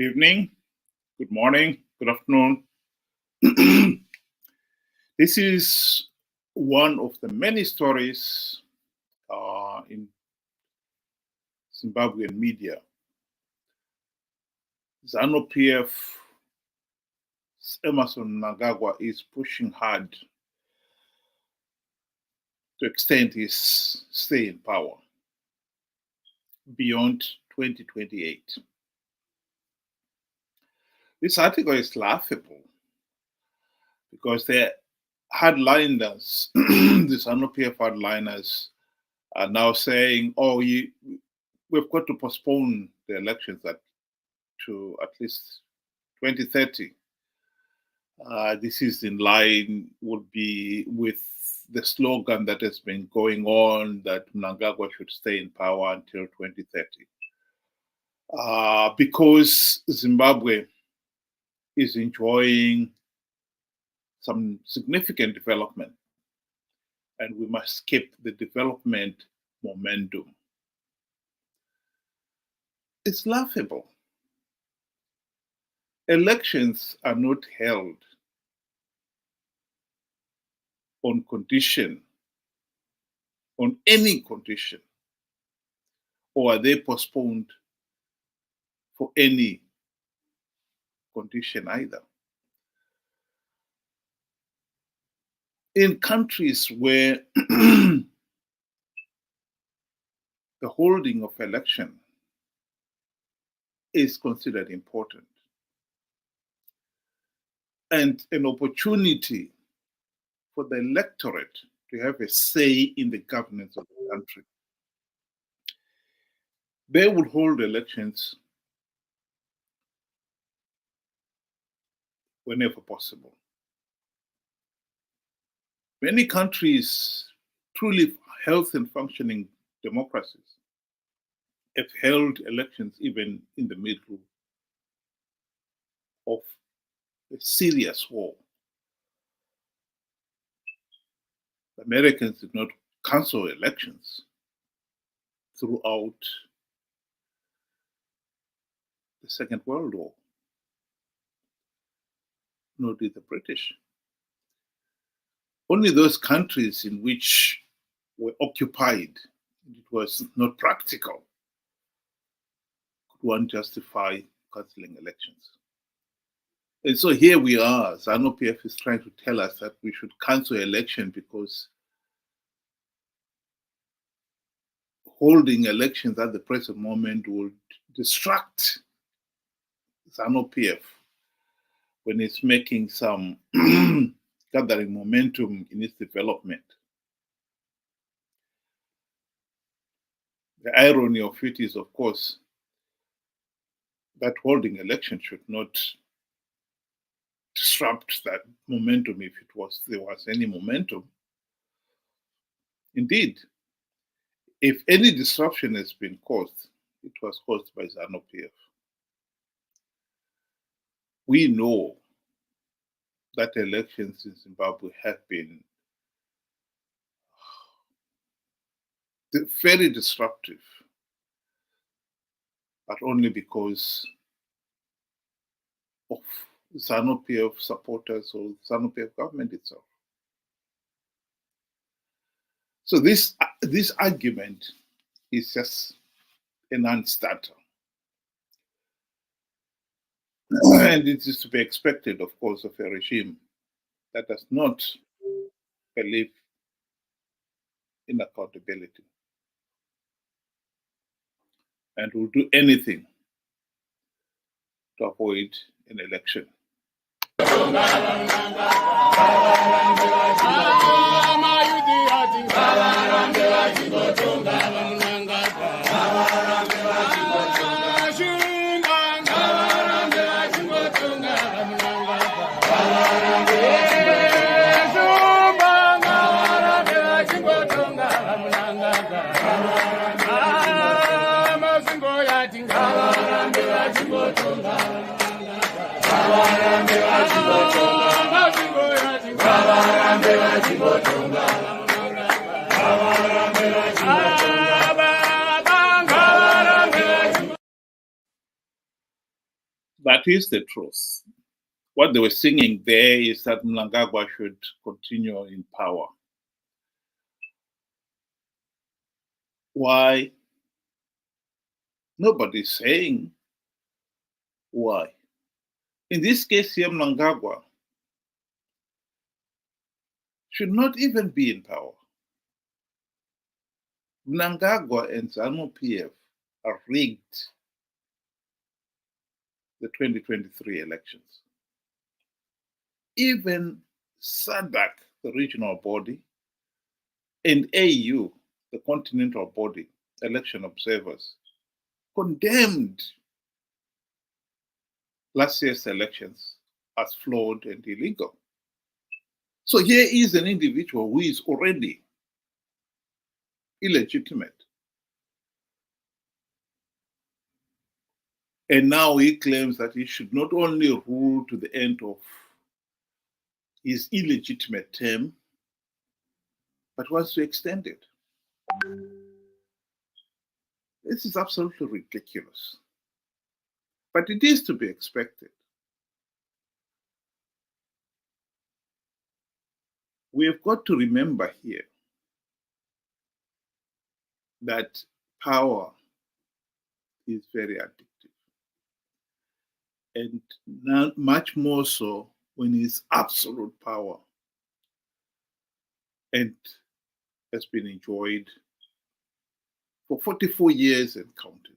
Good evening, good morning, good afternoon. This is one of the many stories in Zimbabwean media. ZANU-PF Emerson Mnangagwa is pushing hard to extend his stay in power beyond 2028. This article is laughable because the hardliners, the ZANU-PF hardliners, are now saying, "Oh, we've got to postpone the elections to at least 2030." This is in line would be with the slogan that has been going on that Mnangagwa should stay in power until 2030. Because Zimbabwe is enjoying some significant development, and we must keep the development momentum. It's laughable. Elections are not held on condition, on any condition, or are they postponed for any condition either. In countries where the holding of election is considered important and an opportunity for the electorate to have a say in the governance of the country, they will hold elections whenever possible. Many countries, truly healthy and functioning democracies, have held elections even in the middle of a serious war. The Americans did not cancel elections throughout the Second World War, nor did the British. Only those countries in which were occupied, it was not practical, could one justify cancelling elections. And so here we are, ZANU-PF is trying to tell us that we should cancel election because holding elections at the present moment would distract ZANU-PF when it's making some gathering momentum in its development. The irony of it is, of course, that holding election should not disrupt that momentum if there was any momentum. Indeed, if any disruption has been caused, it was caused by ZANU-PF. We know that elections in Zimbabwe have been very disruptive, but only because of ZANU-PF supporters or ZANU-PF government itself. So this argument is just a non-starter. And it is to be expected, of course, of a regime that does not believe in accountability and will do anything to avoid an election. here's the truth. What they were singing there is that Mnangagwa should continue in power. Why? Nobody's saying why. In this case here, Mnangagwa should not even be in power. Mnangagwa and ZANU-PF are rigged the 2023 elections. Even SADC, the regional body, and AU, the continental body, election observers, condemned last year's elections as flawed and illegal. So here is an individual who is already illegitimate. And now he claims that he should not only rule to the end of his illegitimate term, but wants to extend it. This is absolutely ridiculous. But it is to be expected. We have got to remember here that power is very addictive. And not much more so when it's absolute power and has been enjoyed for 44 years and counting.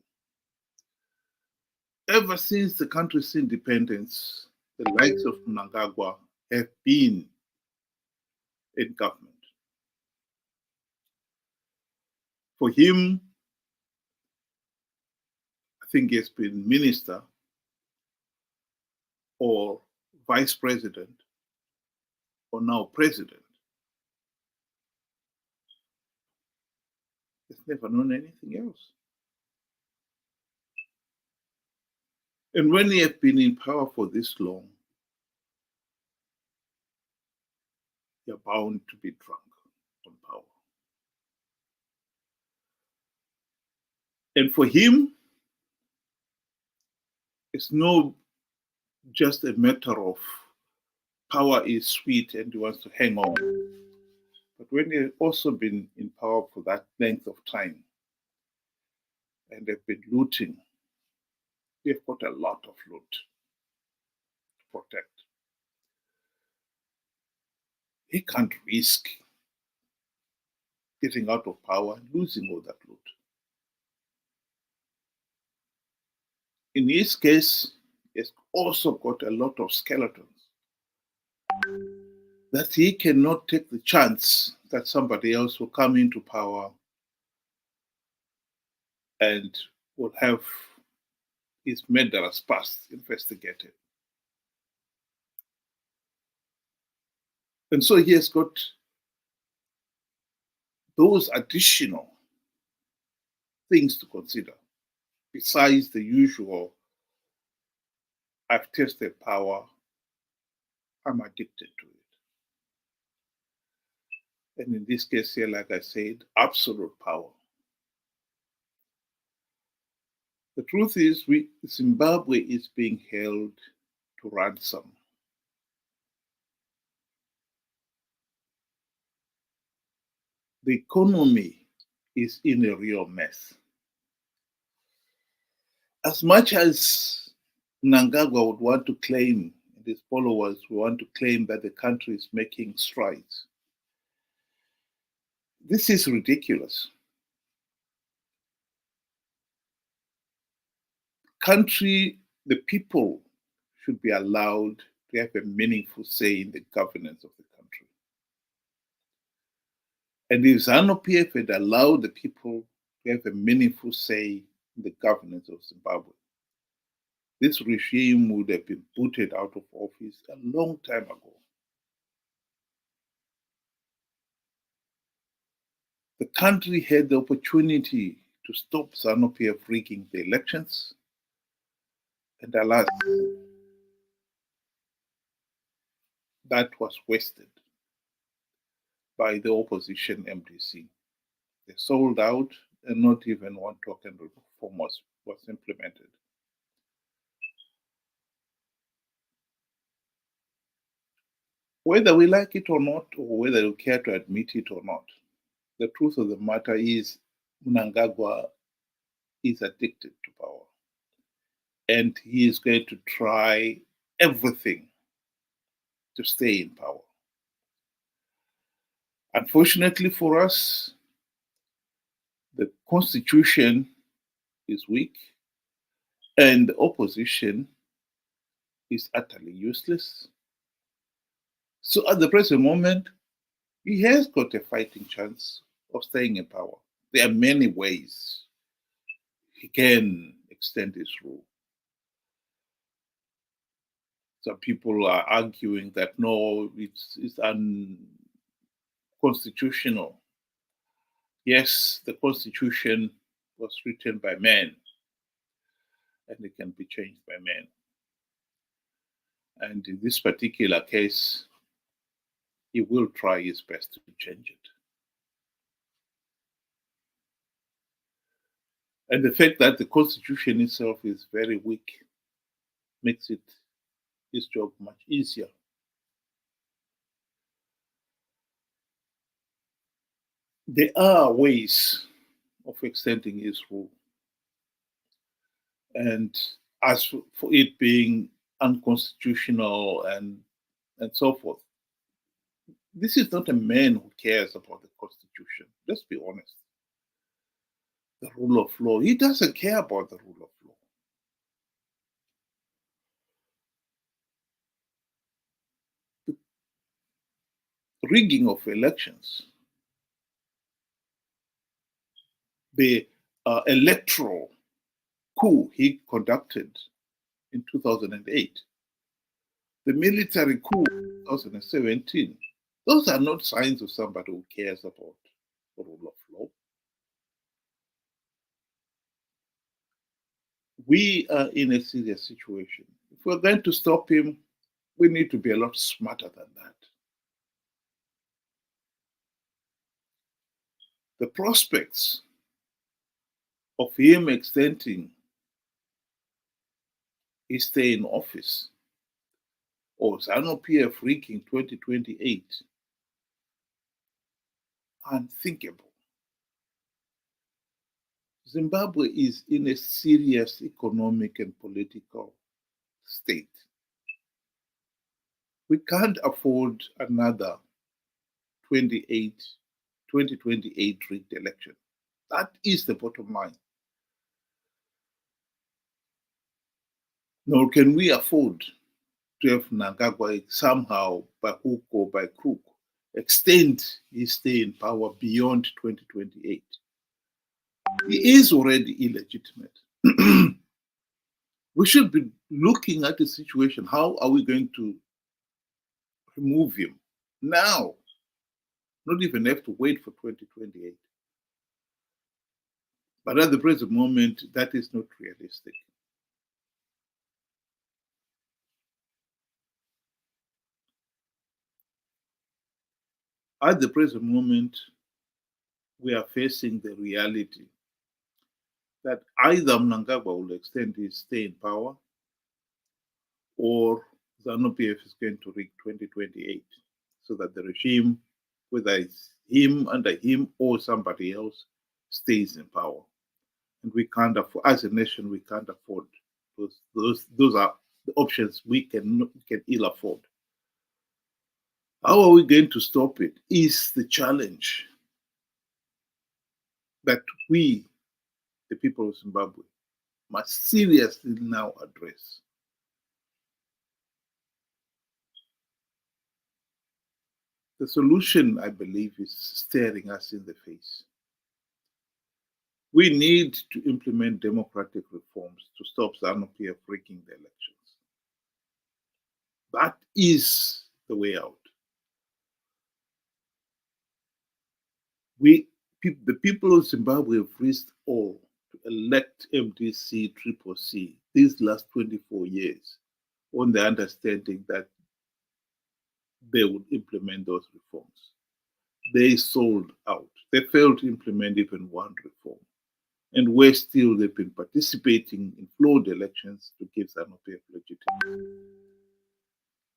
Ever since the country's independence, the likes of Mnangagwa have been in government. For him, I think he has been minister or vice president or now president. He's never known anything else. And when he has been in power for this long, you're bound to be drunk on power. And for him, it's not just a matter of power is sweet and he wants to hang on. But when you've also been in power for that length of time and they've been looting, they've got a lot of loot to protect. He can't risk getting out of power and losing all that loot. In his case, he's also got a lot of skeletons that he cannot take the chance that somebody else will come into power and will have his murderous past investigated. And so he has got those additional things to consider besides the usual, I've tasted power, I'm addicted to it. And in this case here, like I said, absolute power. The truth is, Zimbabwe is being held to ransom. The economy is in a real mess. As much as Mnangagwa would want to claim, and his followers would want to claim that the country is making strides, this is ridiculous. The people should be allowed to have a meaningful say in the governance of the country. And if ZANU-PF had allowed the people to have a meaningful say in the governance of Zimbabwe, this regime would have been booted out of office a long time ago. The country had the opportunity to stop ZANU-PF rigging the elections, and alas, that was wasted by the opposition MDC. They sold out and not even one token reform was implemented. Whether we like it or not, or whether we care to admit it or not, the truth of the matter is Mnangagwa is addicted to power. And he is going to try everything to stay in power. Unfortunately for us, the constitution is weak and the opposition is utterly useless. So at the present moment, he has got a fighting chance of staying in power. There are many ways he can extend his rule. Some people are arguing that no, it's unconstitutional. Yes, the constitution was written by men and it can be changed by men. And in this particular case, he will try his best to change it. And the fact that the constitution itself is very weak makes it his job much easier. There are ways of extending his rule. And as for it being unconstitutional and so forth, this is not a man who cares about the constitution. Let's be honest. The rule of law, he doesn't care about the rule of law. The rigging of elections, the electoral coup he conducted in 2008, the military coup in 2017, those are not signs of somebody who cares about the rule of law. We are in a serious situation. If we're going to stop him, we need to be a lot smarter than that. The prospects of him extending his stay in office or ZANU-PF reaching 2028, unthinkable. Zimbabwe is in a serious economic and political state. We can't afford another 2028 rigged election. That is the bottom line. Nor can we afford to have Mnangagwa somehow, by hook or by crook, extend his stay in power beyond 2028. He is already illegitimate. We should be looking at the situation. How are we going to remove him now? Not even have to wait for 2028. But at the present moment, that is not realistic. At the present moment, we are facing the reality that either Mnangagwa will extend his stay in power or ZANU-PF is going to rig 2028 so that the regime, whether it's him, under him, or somebody else, stays in power. And we can't afford, as a nation, we can't afford those are the options we can ill afford. How are we going to stop it is the challenge that we, the people of Zimbabwe, must seriously now address. The solution, I believe, is staring us in the face. We need to implement democratic reforms to stop ZANU-PF rigging the elections. That is the way out. The people of Zimbabwe have risked all to elect MDC, Triple C these last 24 years on the understanding that they would implement those reforms. They sold out. They failed to implement even one reform. And where still they've been participating in flawed elections to give ZANU-PF legitimacy.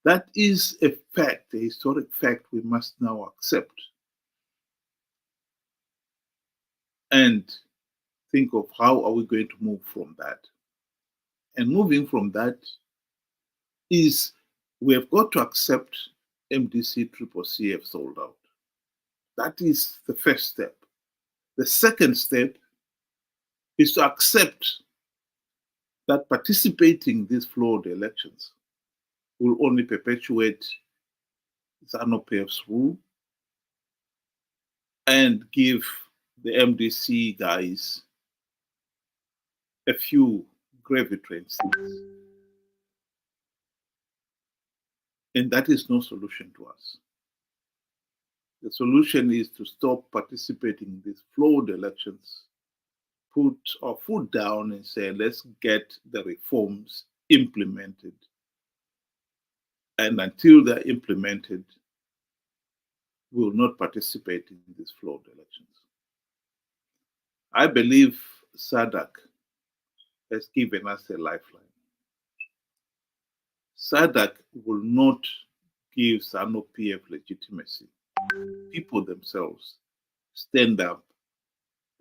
That is a fact, a historic fact we must now accept and think of how are we going to move from that. And moving from that is we have got to accept MDC CCC have sold out. That is the first step. The second step is to accept that participating in these flawed elections will only perpetuate ZANU-PF's rule and give the MDC guys a few gravy train seats. And that is no solution to us. The solution is to stop participating in these flawed elections, put our foot down and say, let's get the reforms implemented. And until they're implemented, we will not participate in these flawed elections. I believe SADC has given us a lifeline. SADC will not give ZANU-PF legitimacy. People themselves stand up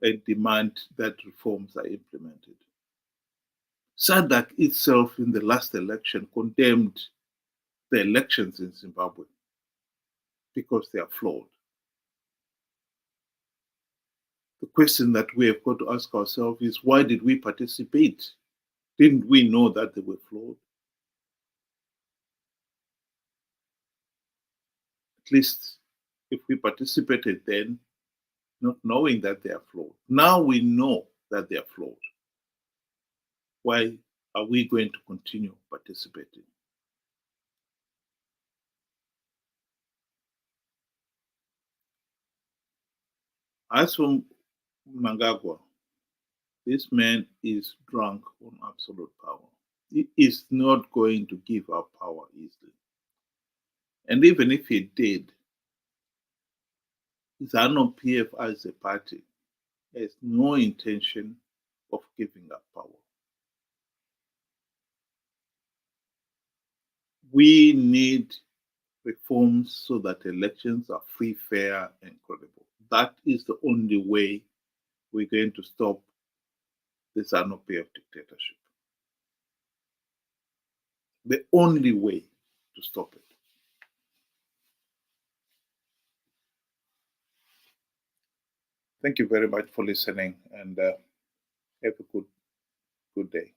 and demand that reforms are implemented. SADC itself in the last election condemned the elections in Zimbabwe because they are flawed. The question that we have got to ask ourselves is, why did we participate? Didn't we know that they were flawed? At least if we participated then, not knowing that they are flawed. Now we know that they are flawed. Why are we going to continue participating? As for Mnangagwa, this man is drunk on absolute power. He is not going to give up power easily. And even if he did, ZANU-PF as a party has no intention of giving up power. We need reforms so that elections are free, fair, and credible. That is the only way we're going to stop the ZANU-PF dictatorship. The only way to stop it. Thank you very much for listening, and have a good day.